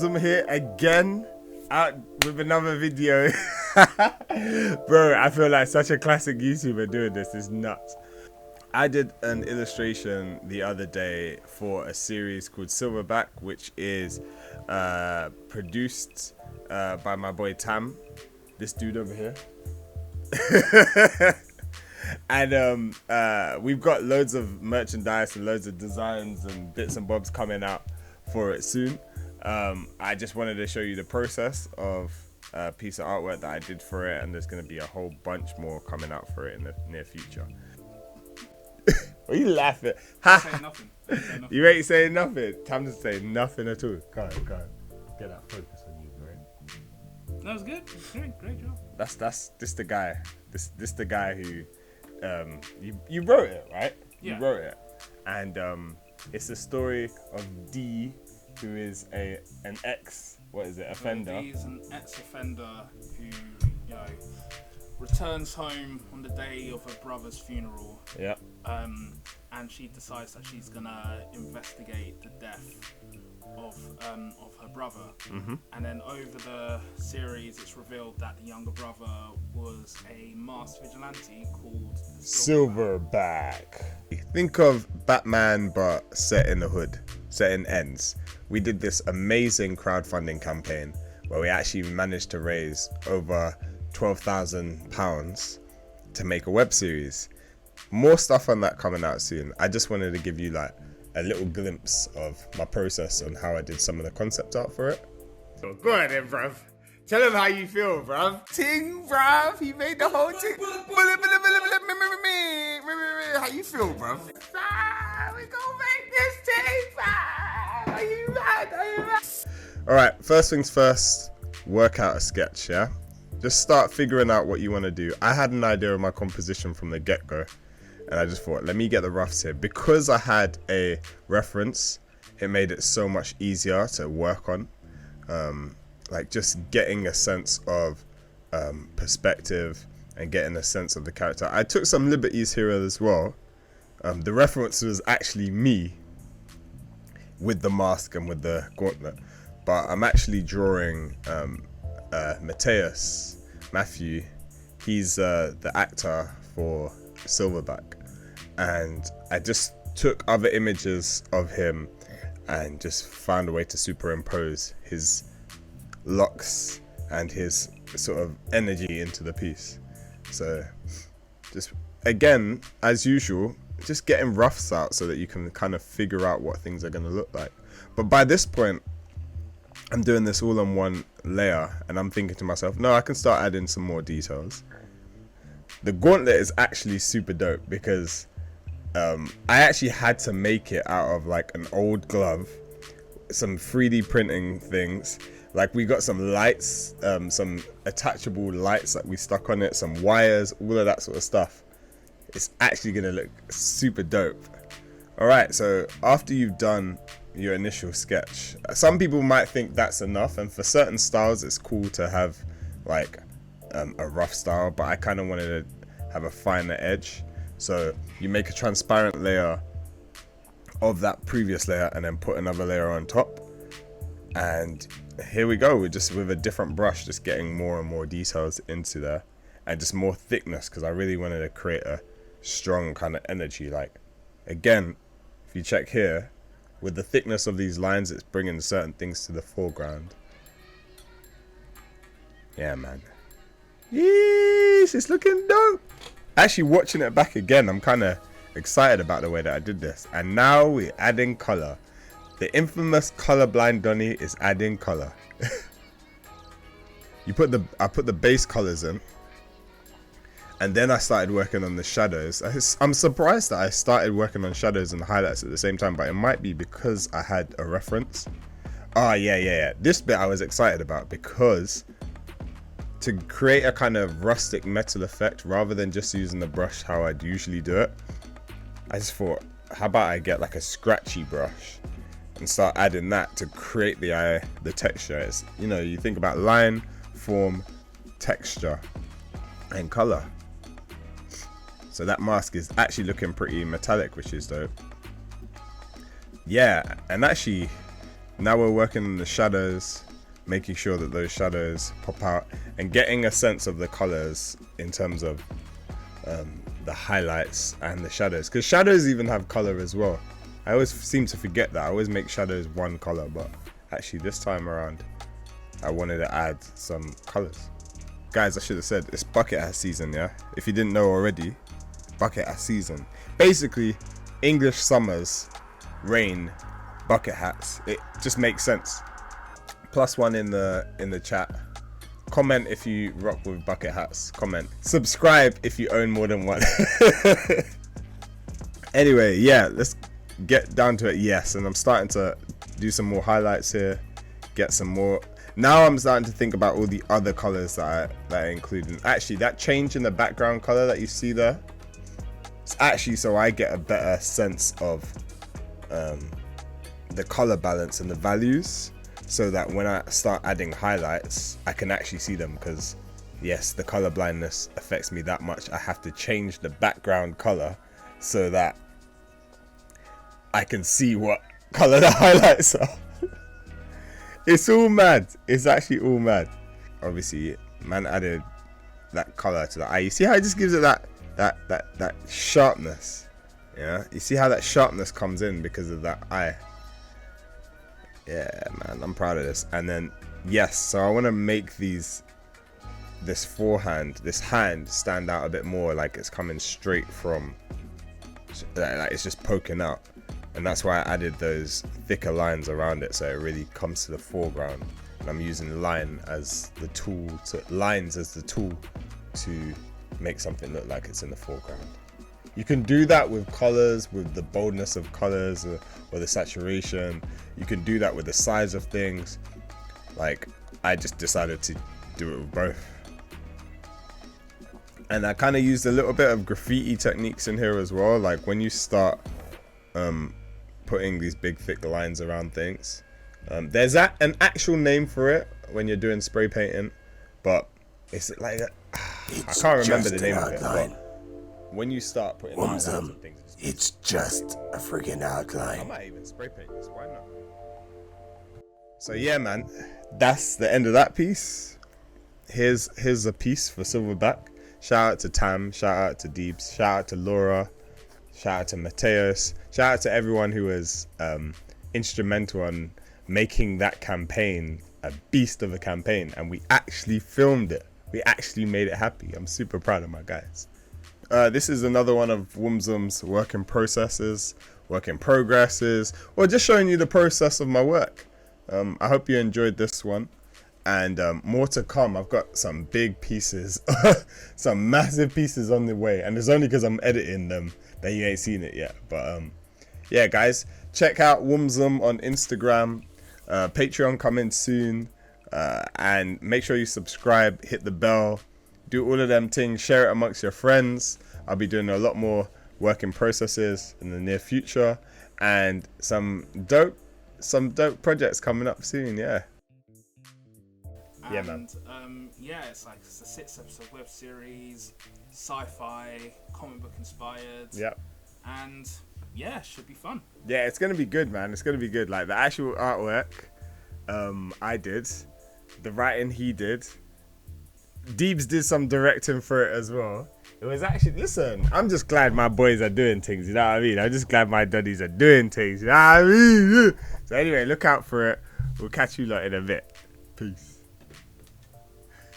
I'm here again, out with another video. Bro, I feel like such a classic YouTuber doing this. It's nuts. I did an illustration the other day for a series called Silverback, which is produced by my boy Tam, this dude over here. And we've got loads of merchandise and loads of designs and bits and bobs coming out for it soon. I just wanted to show you the process of a piece of artwork that I did for it, and there's going to be a whole bunch more coming out for it in the near future. What are you laughing? Saying nothing. You ain't saying nothing. Tam doesn't say nothing at all. Go on. Get that focus on you, bro. That was good. Great job. This the guy. This the guy who you wrote it, right? Yeah. You wrote it, and it's the story of D, who is an ex offender. D is an ex-offender who, returns home on the day of her brother's funeral. Yeah. And she decides that she's gonna investigate the death of her brother. Mm-hmm. And then over the series, it's revealed that the younger brother was a masked vigilante called Silverback. Think of Batman, but set in the hood, set in ends. We did this amazing crowdfunding campaign where we actually managed to raise over £12,000 to make a web series. More stuff on that coming out soon. I just wanted to give you like a little glimpse of my process on how I did some of the concept art for it. Go on then, bruv. Tell him how you feel, bruv. Ting, bruv. He made the whole thing. How you feel, bruv? We gonna make this thing, bruv. Are you mad? Alright, first things first, work out a sketch, yeah? Just start figuring out what you want to do. I had an idea of my composition from the get-go, and I just thought, let me get the roughs here. Because I had a reference, it made it so much easier to work on. Like just getting a sense of perspective and getting a sense of the character. I took some liberties here as well. The reference was actually me with the mask and with the gauntlet, but I'm actually drawing Matthew. He's the actor for Silverback, and I just took other images of him and just found a way to superimpose his locks and his sort of energy into the piece. So just again, as usual, just getting roughs out so that you can kind of figure out what things are going to look like. But by this point, I'm doing this all on one layer, and I'm thinking to myself, no, I can start adding some more details. The gauntlet is actually super dope because I actually had to make it out of like an old glove, some 3D printing things. Like we got some lights, some attachable lights that we stuck on it, some wires, all of that sort of stuff. It's actually gonna look super dope. All right, so after you've done your initial sketch, some people might think that's enough, and for certain styles it's cool to have like a rough style, but I kind of wanted to have a finer edge. So you make a transparent layer of that previous layer and then put another layer on top, and here we go. We're just with a different brush, just getting more and more details into there, and just more thickness, because I really wanted to create a strong kind of energy. Like again, if you check here, with the thickness of these lines, it's bringing certain things to the foreground. Yeah, man. Yes, it's looking dope. Actually, watching it back again, I'm kind of excited about the way that I did this. And now we're adding color. The infamous colorblind Donny is adding color. I put the base colors in, and then I started working on the shadows. I'm surprised that I started working on shadows and highlights at the same time, but it might be because I had a reference. Oh, yeah. This bit I was excited about, because to create a kind of rustic metal effect, rather than just using the brush how I'd usually do it, I just thought, how about I get like a scratchy brush and start adding that to create the texture. It's, you think about line, form, texture, and color. So that mask is actually looking pretty metallic, which is dope. Yeah, and actually Now we're working on the shadows, making sure that those shadows pop out and getting a sense of the colors in terms of the highlights and the shadows, because shadows even have color as well. I always seem to forget that. I always make shadows one color, but actually this time around I wanted to add some colors. Guys, I should have said it's bucket hat season, yeah? If you didn't know already, bucket hat season. Basically, English summers, rain, bucket hats. It just makes sense. +1 in the chat. Comment if you rock with bucket hats. Comment. Subscribe if you own more than one. Anyway, yeah, let's get down to it. Yes, and I'm starting to do some more highlights here. Get some more. Now I'm starting to think about all the other colors that I include. And actually, that change in the background color that you see there, it's actually so I get a better sense of the color balance and the values, so that when I start adding highlights, I can actually see them. Because yes, the color blindness affects me that much. I have to change the background color so that I can see what color the highlights are. It's all mad. It's actually all mad. Obviously, man added that color to the eye. You see how it just gives it that sharpness. Yeah, you see how that sharpness comes in because of that eye. Yeah, man, I'm proud of this. And then yes, so I want to make this hand stand out a bit more, like it's coming straight from, like it's just poking out. And that's why I added those thicker lines around it, so it really comes to the foreground. And I'm using lines as the tool to make something look like it's in the foreground. You can do that with colors, with the boldness of colors or the saturation. You can do that with the size of things. Like, I just decided to do it with both. And I kind of used a little bit of graffiti techniques in here as well. Like when you start putting these big thick lines around things, there's an actual name for it when you're doing spray painting, but it's like I can't remember the name of it. But when you start putting lines and things, it's just a freaking outline. I might even spray paint this. Why not? So yeah, man, that's the end of that piece. Here's a piece for Silverback. Shout out to Tam, shout out to Deebs, shout out to Laura, shout out to Mateus, shout out to everyone who was instrumental in making that campaign a beast of a campaign. And we actually filmed it. We actually made it happy. I'm super proud of my guys. This is another one of Wumzum's work in processes, work in progresses, or just showing you the process of my work. I hope you enjoyed this one. And more to come. I've got some big pieces, some massive pieces on the way. And it's only because I'm editing them that you ain't seen it yet. But yeah, guys, check out Wumzum on Instagram. Patreon coming soon. And make sure you subscribe, hit the bell, do all of them things, share it amongst your friends. I'll be doing a lot more work in processes in the near future. And some dope projects coming up soon, yeah. And, yeah, man. It's like it's a 6-episode web series, sci-fi, comic book inspired. Yep. And yeah, should be fun. Yeah, it's gonna be good, man. It's gonna be good. Like the actual artwork, I did. The writing he did. Deebs did some directing for it as well. It was actually, listen, I'm just glad my boys are doing things, you know what I mean? I'm just glad my duddies are doing things, you know what I mean? So anyway, look out for it. We'll catch you lot in a bit. Peace.